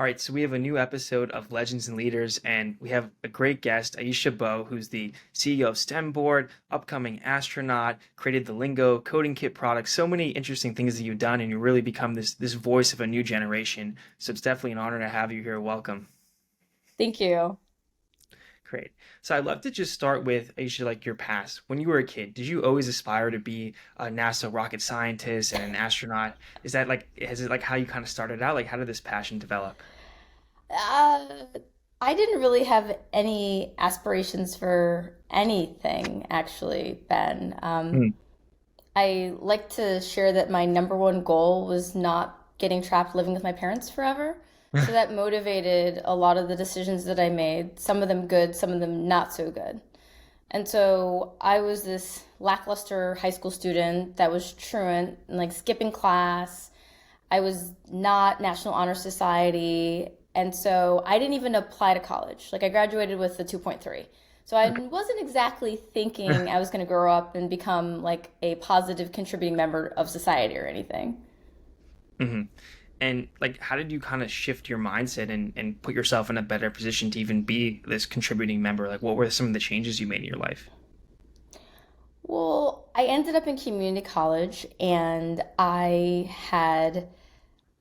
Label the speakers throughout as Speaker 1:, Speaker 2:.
Speaker 1: All right, so we have a new episode of Legends and Leaders, and we have a great guest, Aisha Bowe, who's the CEO of STEMBoard, upcoming astronaut, created the LINGO coding kit product. So many interesting things that you've done, and you really become this voice of a new generation. So it's definitely an honor to have you here. Welcome.
Speaker 2: Thank you.
Speaker 1: Great. So I'd love to just start with Aisha, like your past. When you were a kid, did you always aspire to be a NASA rocket scientist and an astronaut? Is it like how you kind of started out? Like, how did this passion develop?
Speaker 2: Uh, I didn't really have any aspirations for anything, actually, Ben.
Speaker 1: Mm.
Speaker 2: I like to share that my number one goal was not getting trapped living with my parents forever. So that motivated a lot of the decisions that I made, some of them good, some of them not so good. And so I was this lackluster high school student that was truant and like skipping class. I was not National Honor Society. And so I didn't even apply to college. Like I graduated with a 2.3. So I
Speaker 1: Okay.
Speaker 2: wasn't exactly thinking I was going to grow up and become like a positive contributing member of society or anything.
Speaker 1: hmm And like, how did you kind of shift your mindset and put yourself in a better position to even be this contributing member? Like, what were some of the changes you made in your life?
Speaker 2: Well, I ended up in community college and I had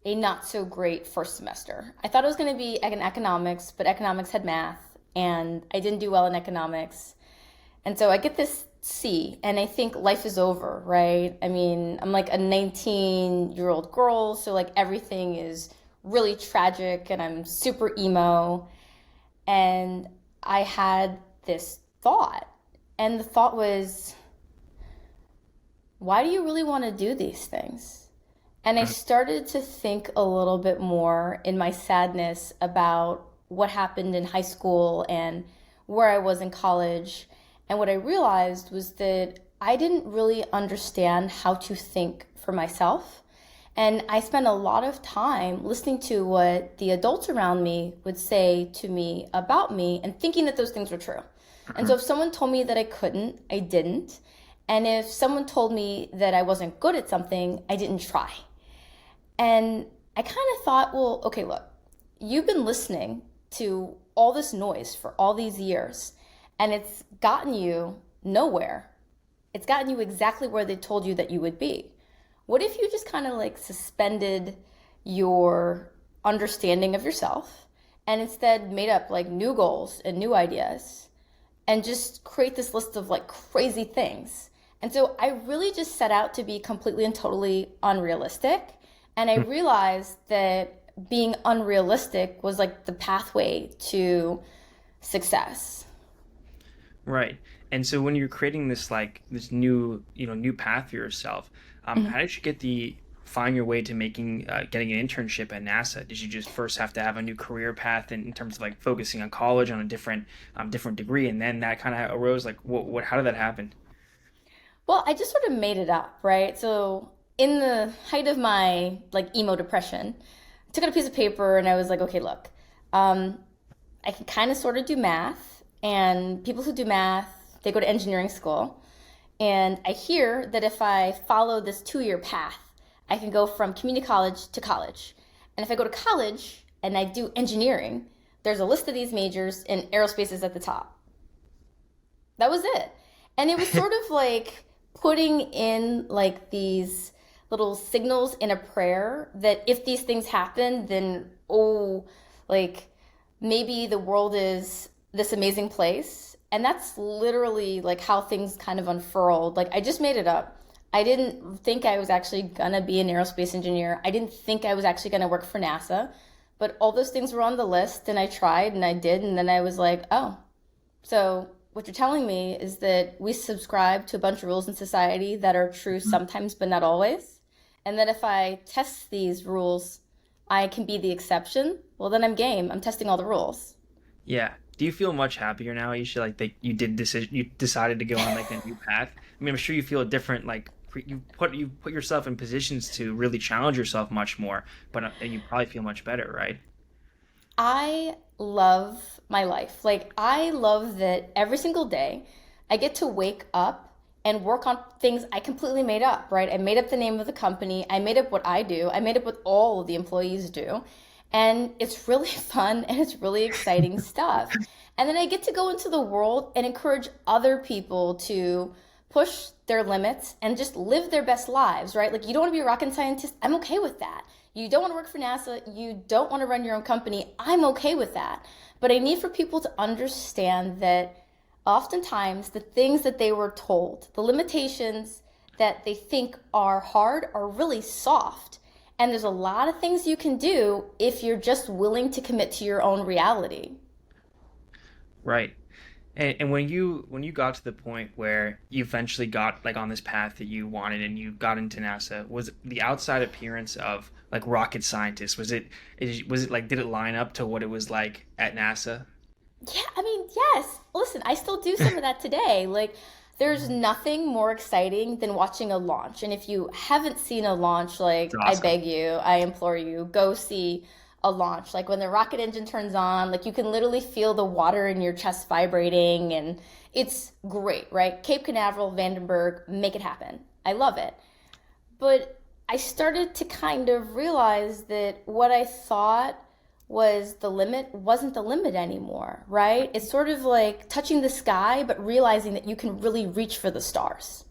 Speaker 2: a not so great first semester. I thought it was going to be like an economics, but economics had math, and I didn't do well in economics. And so I get this C, and I think life is over, right? I mean, I'm like a 19-year-old girl, so like everything is really tragic, and I'm super emo. And I had this thought, and the thought was, why do you really want to do these things? And I
Speaker 1: Mhm.
Speaker 2: started to think a little bit more in my sadness about what happened in high school and where I was in college. And what I realized was that I didn't really understand how to think for myself. And I spent a lot of time listening to what the adults around me would say to me about me and thinking that those things were true. And so
Speaker 1: Mhm.
Speaker 2: if someone told me that I couldn't, I didn't. And if someone told me that I wasn't good at something, I didn't try. And I kind of thought, well, okay, look, you've been listening to all this noise for all these years, and it's gotten you nowhere. It's gotten you exactly where they told you that you would be. What if you just kind of like suspended your understanding of yourself and instead made up like new goals and new ideas and just create this list of like crazy things? And so I really just set out to be completely and totally unrealistic. And I realized that being unrealistic was like the pathway to success.
Speaker 1: Right. And so when you're creating this new, new path for yourself, how did you find your way to getting an internship at NASA? Did you just first have to have a new career path in terms of like focusing on college on a different degree, and then that kind of arose? Like, how did that happen?
Speaker 2: Well, I just sort of made it up, right? So in the height of my like emo depression, I took out a piece of paper and I was like, okay, look, um, I can kind of sort of do math, and people who do math, they go to engineering school. And I hear that if I follow this 2 year path, I can go from community college to college. And if I go to college and I do engineering, there's a list of these majors and aerospace is at the top. That was it. And it was sort of like putting in like these little signals in a prayer that if these things happen, then oh, like maybe the world is this amazing place. And that's literally like how things kind of unfurled. Like I just made it up. I didn't think I was actually gonna be an aerospace engineer. I didn't think I was actually gonna work for NASA. But all those things were on the list and I tried and I did. And then I was like, oh, so what you're telling me is that we subscribe to a bunch of rules in society that are true sometimes but not always. And that if I test these rules, I can be the exception. Well, then I'm game. I'm testing all the rules.
Speaker 1: Yeah. Do you feel much happier now, Isha? Like that you decided to go on like a new path. I mean, I'm sure you feel different. Like you put yourself in positions to really challenge yourself much more, but you probably feel much better, right?
Speaker 2: I love my life. Like, I love that every single day I get to wake up and work on things I completely made up, right? I made up the name of the company. I made up what I do. I made up what all of the employees do. And it's really fun and it's really exciting stuff. And then I get to go into the world and encourage other people to push their limits and just live their best lives, right? Like, you don't want to be a rocket scientist. I'm okay with that. You don't want to work for NASA. You don't want to run your own company. I'm okay with that. But I need for people to understand that oftentimes the things that they were told, the limitations that they think are hard, are really soft. And there's a lot of things you can do if you're just willing to commit to your own reality.
Speaker 1: Right. And when you got to the point where you eventually got like on this path that you wanted and you got into NASA, was the outside appearance of like rocket scientist, was it like, did it line up to what it was like at NASA?
Speaker 2: Yeah, I mean, yes. Listen, I still do some of that today. Like, there's nothing more exciting than watching a launch. And if you haven't seen a launch,
Speaker 1: It's
Speaker 2: like, I
Speaker 1: awesome.
Speaker 2: beg you, I implore you, go see a launch. Like, when the rocket engine turns on, like, you can literally feel the water in your chest vibrating, and it's great, right? Cape Canaveral, Vandenberg, make it happen. I love it. But I started to kind of realize that what I thought was the limit wasn't the limit anymore, right? It's sort of like touching the sky, but realizing that you can really reach for the stars.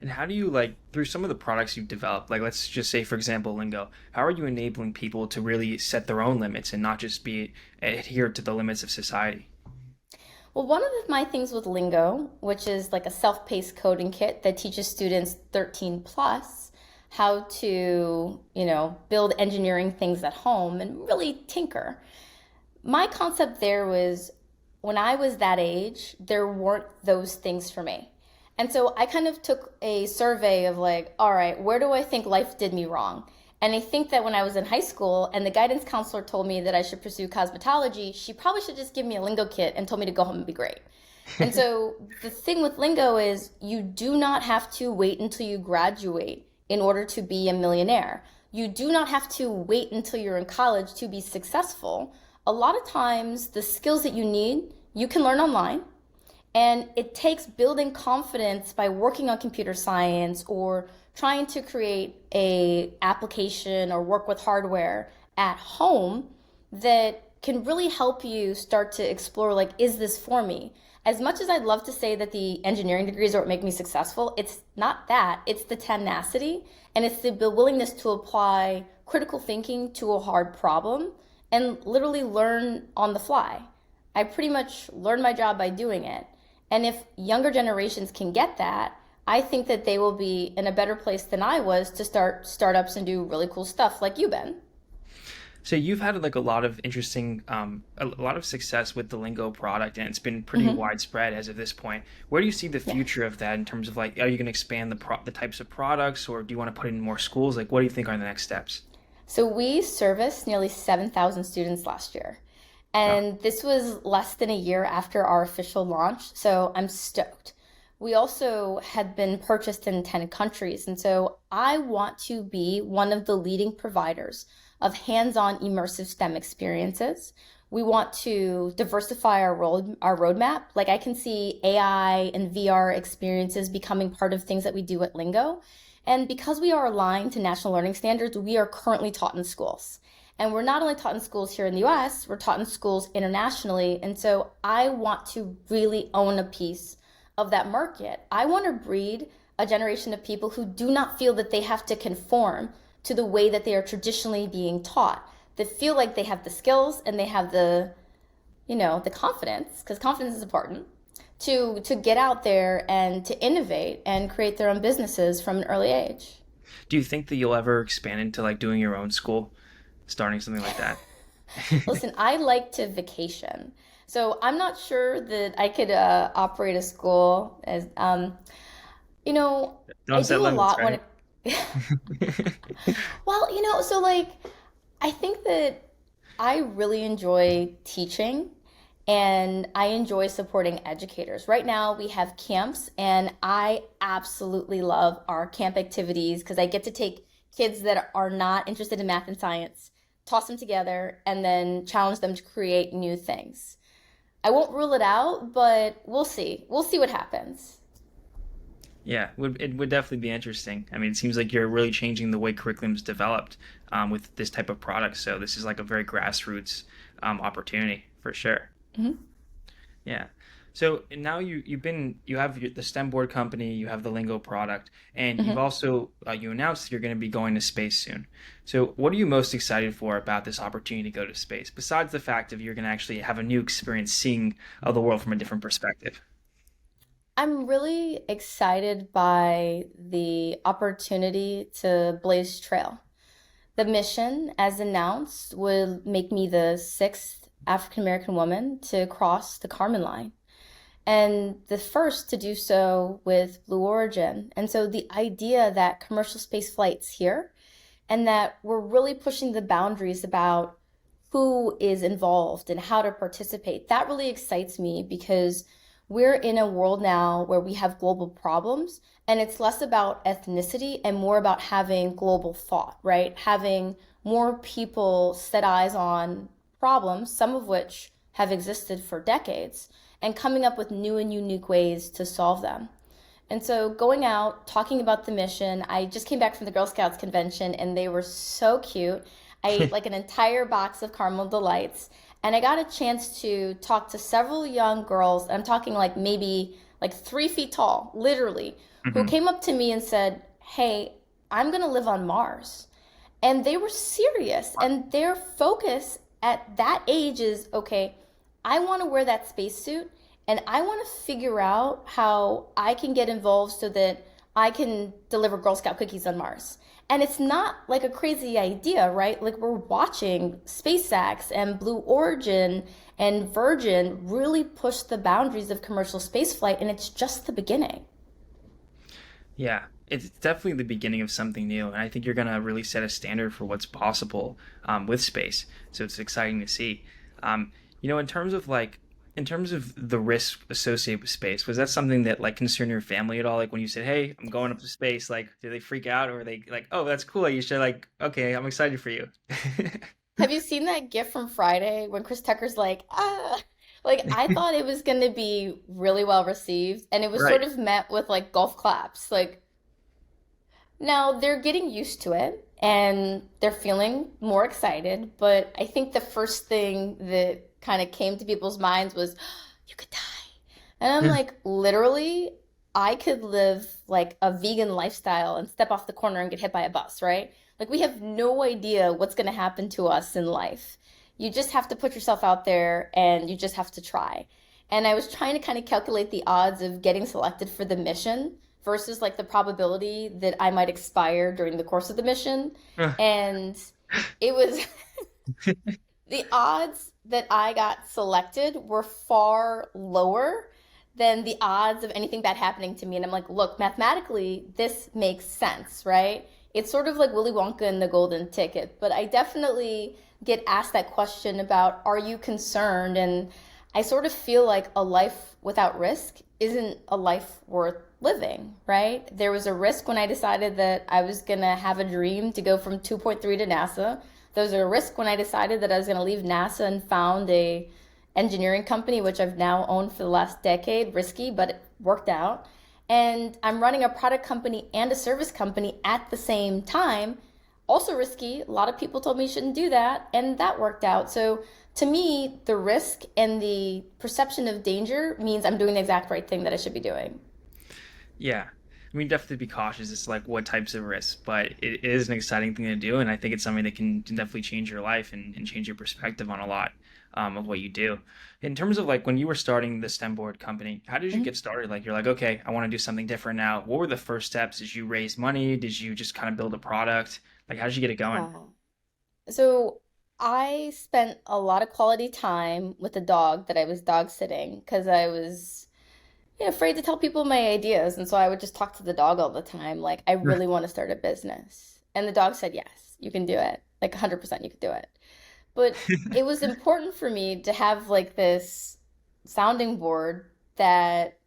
Speaker 1: And how do you like through some of the products you've developed, like let's just say for example Lingo, how are you enabling people to really set their own limits and not just be adhere to the limits of society?
Speaker 2: Well, one of my things with Lingo, which is like a self-paced coding kit that teaches students 13 plus how to, build engineering things at home and really tinker. My concept there was when I was that age, there weren't those things for me. And so I kind of took a survey of like, all right, where do I think life did me wrong? And I think that when I was in high school and the guidance counselor told me that I should pursue cosmetology, she probably should just give me a lingo kit and told me to go home and be great. And so the thing with lingo is you do not have to wait until you graduate in order to be a millionaire. You do not have to wait until you're in college to be successful. A lot of times, the skills that you need, you can learn online. And it takes building confidence by working on computer science or trying to create a application or work with hardware at home that can really help you start to explore like, is this for me? As much as I'd love to say that the engineering degrees are what make me successful, it's not that. It's the tenacity and it's the willingness to apply critical thinking to a hard problem and literally learn on the fly. I pretty much learned my job by doing it. And if younger generations can get that, I think that they will be in a better place than I was to start startups and do really cool stuff like you've been.
Speaker 1: So you've had like a lot of interesting, a lot of success with the Lingo product, and it's been pretty
Speaker 2: Hmm.
Speaker 1: widespread as of this point. Where do you see the
Speaker 2: Yeah.
Speaker 1: future of that in terms of like, are you going to expand the types of products, or do you want to put it in more schools? Like, what do you think are the next steps?
Speaker 2: So we serviced nearly 7,000 students last year.
Speaker 1: Wow.
Speaker 2: And this was less than a year after our official launch. So I'm stoked. We also had been purchased in 10 countries. And so I want to be one of the leading providers of hands-on immersive STEM experiences. We want to diversify our roadmap. Like, I can see AI and VR experiences becoming part of things that we do at Lingo. And because we are aligned to national learning standards, we are currently taught in schools. And we're not only taught in schools here in the US, we're taught in schools internationally. And so I want to really own a piece of that market. I want to breed a generation of people who do not feel that they have to conform to the way that they are traditionally being taught, that feel like they have the skills and they have the confidence, because confidence is important, to get out there and to innovate and create their own businesses from an early age.
Speaker 1: Do you think that you'll ever expand into like doing your own school, starting something like that?
Speaker 2: Listen, I like to vacation. So I'm not sure that I could operate a school as, you know, I
Speaker 1: Don't set
Speaker 2: do a
Speaker 1: limits,
Speaker 2: lot when
Speaker 1: right?
Speaker 2: it, well, so like, I think that I really enjoy teaching and I enjoy supporting educators. Right now, we have camps, and I absolutely love our camp activities because I get to take kids that are not interested in math and science, toss them together, and then challenge them to create new things. I won't rule it out, but we'll see. We'll see what happens.
Speaker 1: Yeah, it would definitely be interesting. I mean, it seems like you're really changing the way curriculum's developed with this type of product. So this is like a very grassroots opportunity for sure.
Speaker 2: Mhm.
Speaker 1: Yeah. So now you have the STEM board company, you have the Lingo product, and you've
Speaker 2: Mhm.
Speaker 1: also you announced you're going to be going to space soon. So what are you most excited for about this opportunity to go to space, besides the fact of you're going to actually have a new experience seeing the world from a different perspective?
Speaker 2: I'm really excited by the opportunity to blaze trail. The mission, as announced, will make me the sixth African American woman to cross the Kármán line and the first to do so with Blue Origin. And so the idea that commercial space flight's here and that we're really pushing the boundaries about who is involved and how to participate, that really excites me because we're in a world now where we have global problems and it's less about ethnicity and more about having global thought, right? Having more people set eyes on problems, some of which have existed for decades, and coming up with new and unique ways to solve them. And so going out, talking about the mission, I just came back from the Girl Scouts convention and they were so cute. I ate like an entire box of caramel delights and I got a chance to talk to several young girls. I'm talking like maybe like 3 feet tall, literally, who
Speaker 1: Hmm.
Speaker 2: came up to me and said, "Hey, I'm gonna live on Mars." And they were serious and their focus at that age is okay, I want to wear that spacesuit and I want to figure out how I can get involved so that I can deliver Girl Scout cookies on Mars. And it's not like a crazy idea, right? Like we're watching SpaceX and Blue Origin and Virgin really push the boundaries of commercial spaceflight, and it's just the beginning.
Speaker 1: Yeah, it's definitely the beginning of something new, and I think you're gonna really set a standard for what's possible with space. So it's exciting to see. Um, in terms of in terms of the risk associated with space, was that something that like concerned your family at all? Like when you said, "Hey, I'm going up to space," like did they freak out, or were they like, "Oh, that's cool, you should like, okay, I'm excited for you."
Speaker 2: Have you seen that GIF from Friday when Chris Tucker's like, ah? Like, I thought it was going to be really well received, and it was sort
Speaker 1: Right.
Speaker 2: of met with like golf claps. Like, now they're getting used to it and they're feeling more excited, but I think the first thing that kind of came to people's minds was, you could die. And I'm like, literally, I could live like a vegan lifestyle and step off the corner and get hit by a bus, right? Like, we have no idea what's going to happen to us in life. You just have to put yourself out there and you just have to try. And I was trying to kind of calculate the odds of getting selected for the mission versus like the probability that I might expire during the course of the mission. And it was the odds that I got selected were far lower than the odds of anything bad happening to me. And I'm like, look, mathematically, this makes sense, right? It's sort of like Willy Wonka and the Golden Ticket, but I definitely get asked that question about, are you concerned? And I sort of feel like a life without risk isn't a life worth living, right? There was a risk when I decided that I was going to have a dream to go from 2.3 to NASA. There was a risk when I decided that I was going to leave NASA and found a engineering company, which I've now owned for the last decade. Risky, but it worked out. And I'm running a product company and a service company at the same time. Also risky. A lot of people told me you shouldn't do that, and that worked out. So to me, the risk and the perception of danger means I'm doing the exact right thing that I should be doing.
Speaker 1: Yeah. I mean, definitely be cautious as to like what types of risks, but it is an exciting thing to do, and I think it's something that can definitely change your life and change your perspective on a lot of what you do. In terms of like when you were starting the STEM board company, how did you
Speaker 2: Mhm.
Speaker 1: get started? Like you're like, okay, I want to do something different now. What were the first steps? Did you raise money? Did you just kind of build a product? Like how did you get it going?
Speaker 2: Yeah. So I spent a lot of quality time with the dog that I was dog sitting because I was afraid to tell people my ideas. And so I would just talk to the dog all the time, like, I really want to start a business. And the dog said, yes, you can do it. Like 100% you can do it. But it was important for me to have like this sounding board that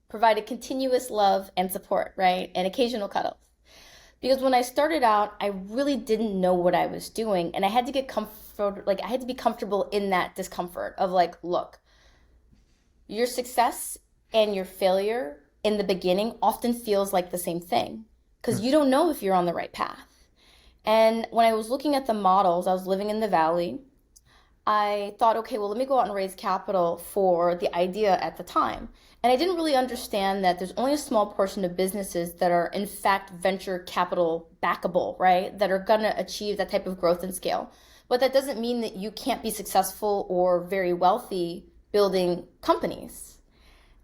Speaker 2: provided continuous love and support, right? And occasional cuddles. Because when I started out, I really didn't know what I was doing. And I had to get comfort, like, I had to be comfortable in that discomfort of like, look, your success and your failure in the beginning often feels like the same thing because you don't know if you're on the right path. And when I was looking at the models, I was living in the Valley. I thought, okay, well, let me go out and raise capital for the idea at the time. And I didn't really understand that there's only a small portion of businesses that are, in fact, venture capital backable, right? That are going to achieve that type of growth and scale. But that doesn't mean that you can't be successful or very wealthy building companies.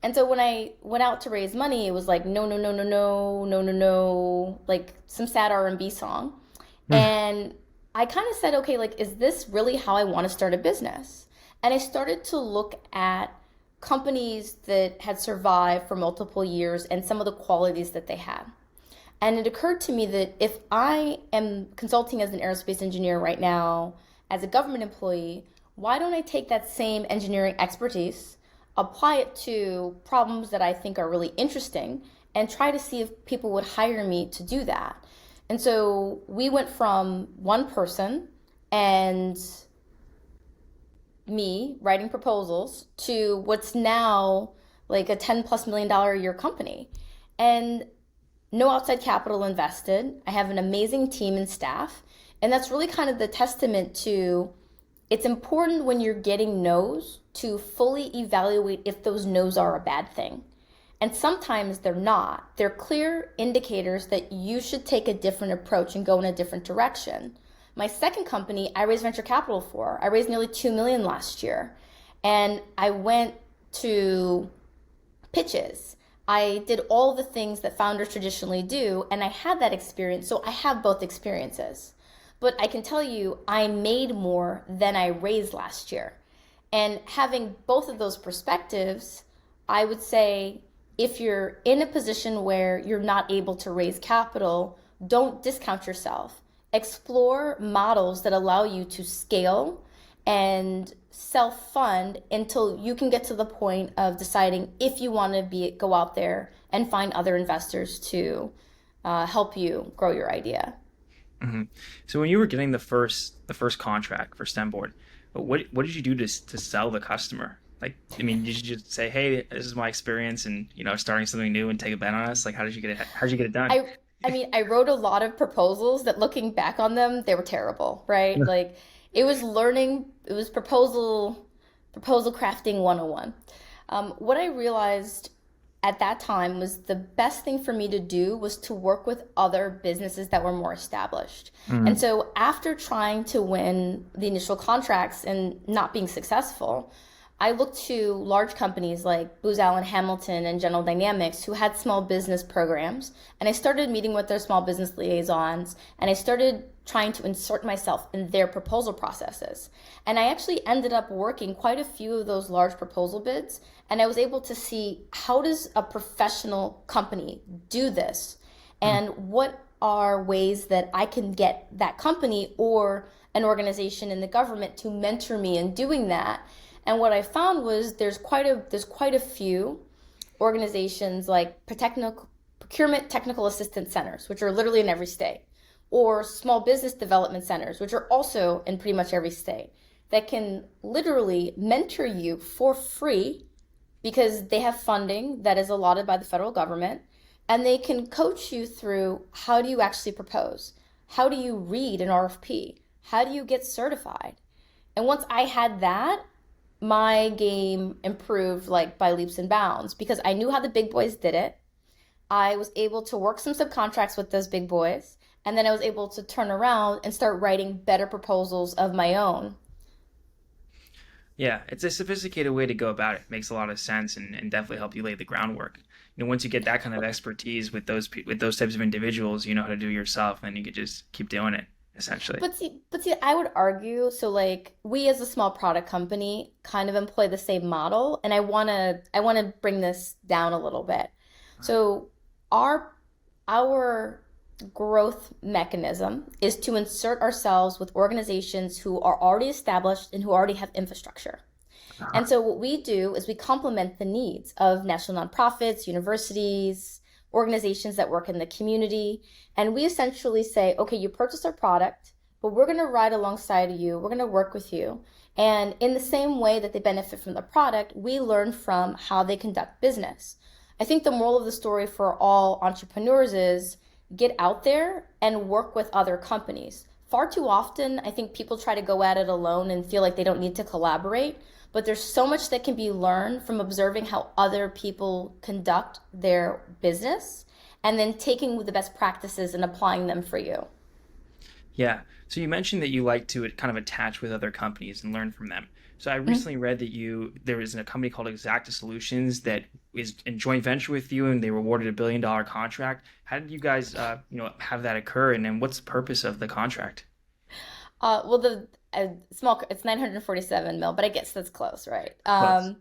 Speaker 2: And so when I went out to raise money, it was like, no, no, no, no, no, no, no, no, like some sad R&B song. And I kind of said, okay, like, is this really how I want to start a business? And I started to look at companies that had survived for multiple years and some of the qualities that they had. And it occurred to me that if I am consulting as an aerospace engineer right now, as a government employee, why don't I take that same engineering expertise, apply it to problems that I think are really interesting, and try to see if people would hire me to do that? And so we went from one person and me writing proposals to what's now like a $10+ million a year company. And no outside capital invested. I have an amazing team and staff. And that's really kind of the testament to it's important when you're getting no's to fully evaluate if those no's are a bad thing. And sometimes they're not. They're clear indicators that you should take a different approach and go in a different direction. My second company, I raised venture capital for. I raised nearly 2 million last year. And I went to pitches. I did all the things that founders traditionally do, and I had that experience, so I have both experiences. But I can tell you, I made more than I raised last year. And having both of those perspectives, I would say if you're in a position where you're not able to raise capital, don't discount yourself. Explore models that allow you to scale and self-fund until you can get to the point of deciding if you want to go out there and find other investors to help you grow your idea.
Speaker 1: Hmm. So when you were getting the first contract for STEMBoard, what did you do to sell the customer? Like, I mean, did you just say, "Hey, this is my experience, and starting something new, and take a bet on us"? Like, how did you get it? How did you get it done?
Speaker 2: I I mean, I wrote a lot of proposals that looking back on them, they were terrible, right? Like it was proposal crafting 101. What I realized at that time was the best thing for me to do was to work with other businesses that were more established. And
Speaker 1: Mm.
Speaker 2: so after trying to win the initial contracts and not being successful, I looked to large companies like Booz Allen Hamilton and General Dynamics who had small business programs. And I started meeting with their small business liaisons and I started trying to insert myself in their proposal processes. And I actually ended up working quite a few of those large proposal bids. And I was able to see how does a professional company do this? And what are ways that I can get that company or an organization in the government to mentor me in doing that? And what I found was there's quite a few organizations like procurement technical assistance centers, which are literally in every state, or small business development centers, which are also in pretty much every state, that can literally mentor you for free because they have funding that is allotted by the federal government, and they can coach you through how do you actually propose? How do you read an RFP? How do you get certified? And once I had that, my game improved like by leaps and bounds because I knew how the big boys did it. I was able to work some subcontracts with those big boys, and then I was able to turn around and start writing better proposals of my own.
Speaker 1: Yeah, it's a sophisticated way to go about it. Makes a lot of sense, and definitely help you lay the groundwork. Once you get that kind of expertise with with those types of individuals, you know how to do it yourself, and you could just keep doing it, essentially.
Speaker 2: But see, I would argue, so like we as a small product company kind of employ the same model, and I wanna bring this down a little bit. So our our growth mechanism is to insert ourselves with organizations who are already established and who already have infrastructure. And so what we do is we complement the needs of national nonprofits, universities, organizations that work in the community. And we essentially say, okay, you purchase our product, but we're going to ride alongside of you. We're going to work with you. And in the same way that they benefit from the product, we learn from how they conduct business. I think the moral of the story for all entrepreneurs is get out there and work with other companies. Far too often, I think people try to go at it alone and feel like they don't need to collaborate, but there's so much that can be learned from observing how other people conduct their business and then taking the best practices and applying them for you.
Speaker 1: Yeah. So you mentioned that you like to kind of attach with other companies and learn from them. So I recently read that there is a company called Exacta Solutions that is in joint venture with you, and they were awarded $1 billion contract. How did you guys, have that occur, and then what's the purpose of the contract?
Speaker 2: Well, the small, it's 947 mil, but I guess that's close, right?
Speaker 1: Close.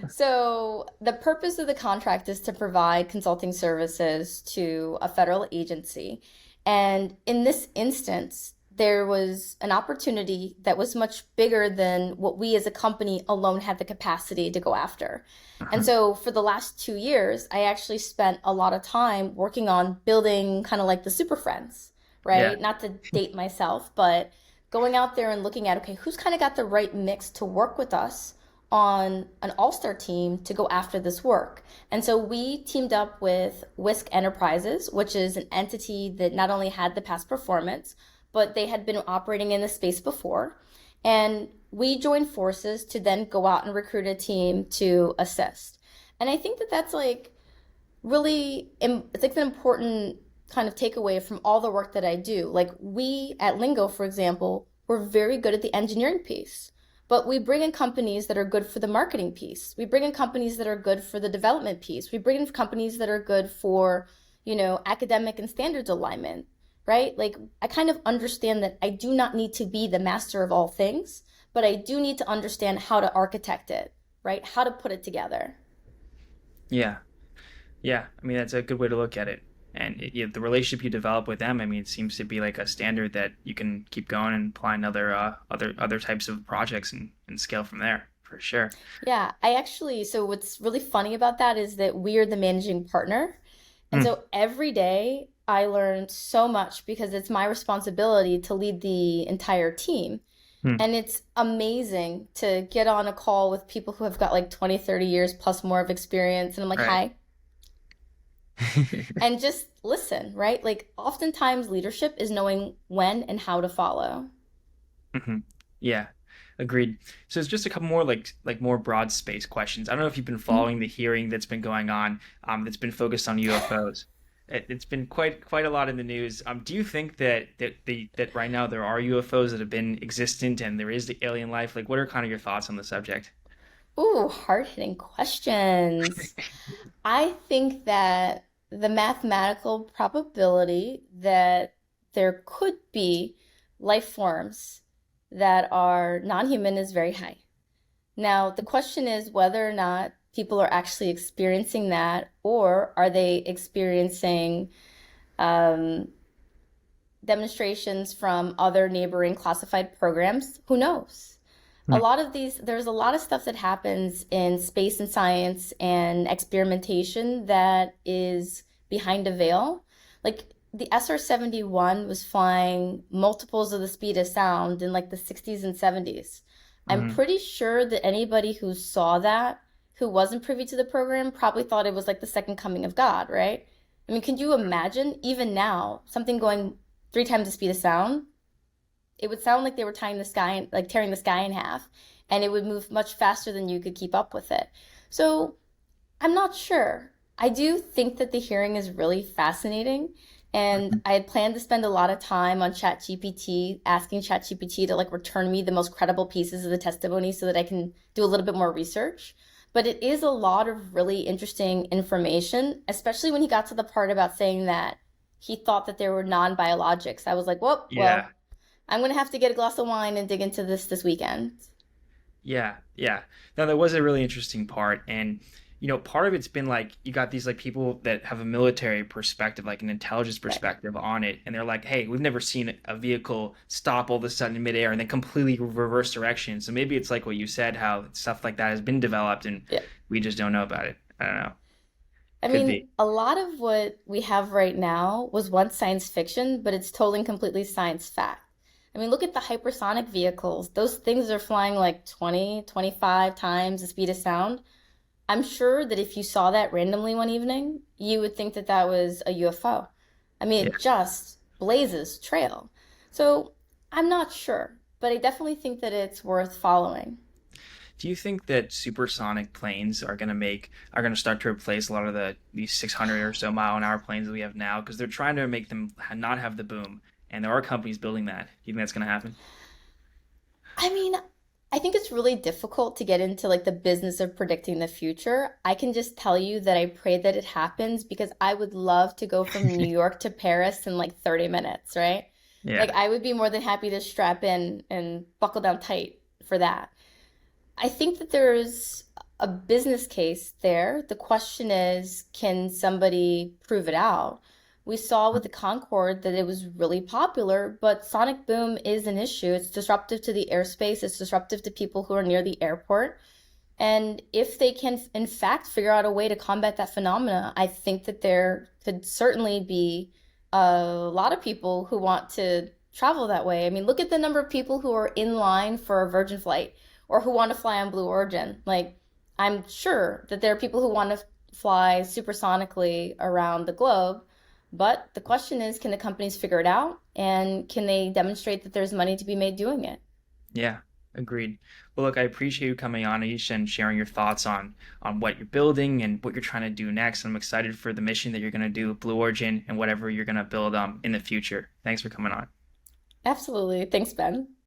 Speaker 2: So the purpose of the contract is to provide consulting services to a federal agency. And in this instance, there was an opportunity that was much bigger than what we as a company alone had the capacity to go after. And so for the last 2 years, I actually spent a lot of time working on building kind of like the super friends,
Speaker 1: Yeah.
Speaker 2: right? Not to date myself, but going out there and looking at, okay, who's kind of got the right mix to work with us on an all-star team to go after this work. And so we teamed up with Whisk Enterprises, which is an entity that not only had the past performance, but they had been operating in the space before. And we joined forces to then go out and recruit a team to assist. And I think that that's like really, it's like an important kind of takeaway from all the work that I do. Like we at Lingo, for example, we're very good at the engineering piece, but we bring in companies that are good for the marketing piece. We bring in companies that are good for the development piece. We bring in companies that are good for, academic and standards alignment, right? Like I kind of understand that I do not need to be the master of all things, but I do need to understand how to architect it, right? How to put it together.
Speaker 1: Yeah. Yeah. I mean, that's a good way to look at it. And the relationship you develop with them, I mean, it seems to be like a standard that you can keep going and apply in other types of projects and scale from there for sure.
Speaker 2: Yeah, so what's really funny about that is that we are the managing partner. And
Speaker 1: Mm,
Speaker 2: so every day I learn so much because it's my responsibility to lead the entire team.
Speaker 1: mm,
Speaker 2: And it's amazing to get on a call with people who have got like 20, 30 years plus more of experience. And I'm like,
Speaker 1: right.
Speaker 2: hi, and just listen, right? Like oftentimes leadership is knowing when and how to follow.
Speaker 1: hmm Yeah, agreed. So it's just a couple more like more broad space questions. I don't know if you've been
Speaker 2: Mhm.
Speaker 1: following the hearing that's been going on, that's been focused on UFOs. It's been quite a lot in the news. Do you think that right now there are UFOs that have been existent and there is the alien life? Like, what are kind of your thoughts on the subject?
Speaker 2: Ooh, hard-hitting questions. I think that the mathematical probability that there could be life forms that are non-human is very high. Now, the question is whether or not people are actually experiencing that, or are they experiencing um, demonstrations from other neighboring classified programs? Who knows?
Speaker 1: Hmm.
Speaker 2: There's a lot of stuff that happens in space and science and experimentation that is behind a veil. Like the SR-71 was flying multiples of the speed of sound in like the 60s and 70s. I'm
Speaker 1: hmm
Speaker 2: pretty sure that anybody who saw that, who wasn't privy to the program, probably thought it was like the second coming of God, right? I mean, can you imagine even now something going 3 times the speed of sound? It would sound like they were tying the sky, like tearing the sky in half, and it would move much faster than you could keep up with it. So I'm not sure. I do think that the hearing is really fascinating. And I had planned to spend a lot of time on ChatGPT, asking ChatGPT to like return me the most credible pieces of the testimony so that I can do a little bit more research. But it is a lot of really interesting information, especially when he got to the part about saying that he thought that there were non-biologics. I was like,
Speaker 1: Yeah.
Speaker 2: well, I'm gonna have to get a glass of wine and dig into this weekend.
Speaker 1: Yeah, yeah. Now that was a really interesting part, and part of it's been like you got these like people that have a military perspective, like an intelligence
Speaker 2: Right.
Speaker 1: perspective on it, and they're like, "Hey, we've never seen a vehicle stop all of a sudden in midair and then completely reverse direction." So maybe it's like what you said, how stuff like that has been developed and
Speaker 2: Yeah.
Speaker 1: we just don't know about it. I don't know.
Speaker 2: I
Speaker 1: Could be.
Speaker 2: mean, a lot of what we have right now was once science fiction, but it's totally and completely science fact. I mean, look at the hypersonic vehicles. Those things are flying like 20, 25 times the speed of sound. I'm sure that if you saw that randomly one evening, you would think that that was a UFO. I mean,
Speaker 1: Yeah.
Speaker 2: it just blazes trail. So I'm not sure, but I definitely think that it's worth following.
Speaker 1: Do you think that supersonic planes are gonna start to replace a lot of these 600 or so mile an hour planes that we have now? Because they're trying to make them not have the boom, and there are companies building that. Do you think that's gonna happen?
Speaker 2: I mean, I think it's really difficult to get into like the business of predicting the future. I can just tell you that I pray that it happens because I would love to go from New York to Paris in like 30 minutes, right? Like
Speaker 1: Yeah.
Speaker 2: I would be more than happy to strap in and buckle down tight for that. I think that there's a business case there. The question is, can somebody prove it out? We saw with the Concorde that it was really popular, but sonic boom is an issue. It's disruptive to the airspace, it's disruptive to people who are near the airport. And if they can, in fact, figure out a way to combat that phenomena, I think that there could certainly be a lot of people who want to travel that way. I mean, look at the number of people who are in line for a Virgin flight or who want to fly on Blue Origin. Like, I'm sure that there are people who want to fly supersonically around the globe. But the question is, can the companies figure it out? And can they demonstrate that there's money to be made doing it?
Speaker 1: Yeah, agreed. Well, look, I appreciate you coming on, Aisha, and sharing your thoughts on what you're building and what you're trying to do next. I'm excited for the mission that you're going to do with Blue Origin and whatever you're going to build in the future. Thanks for coming on.
Speaker 2: Absolutely. Thanks, Ben.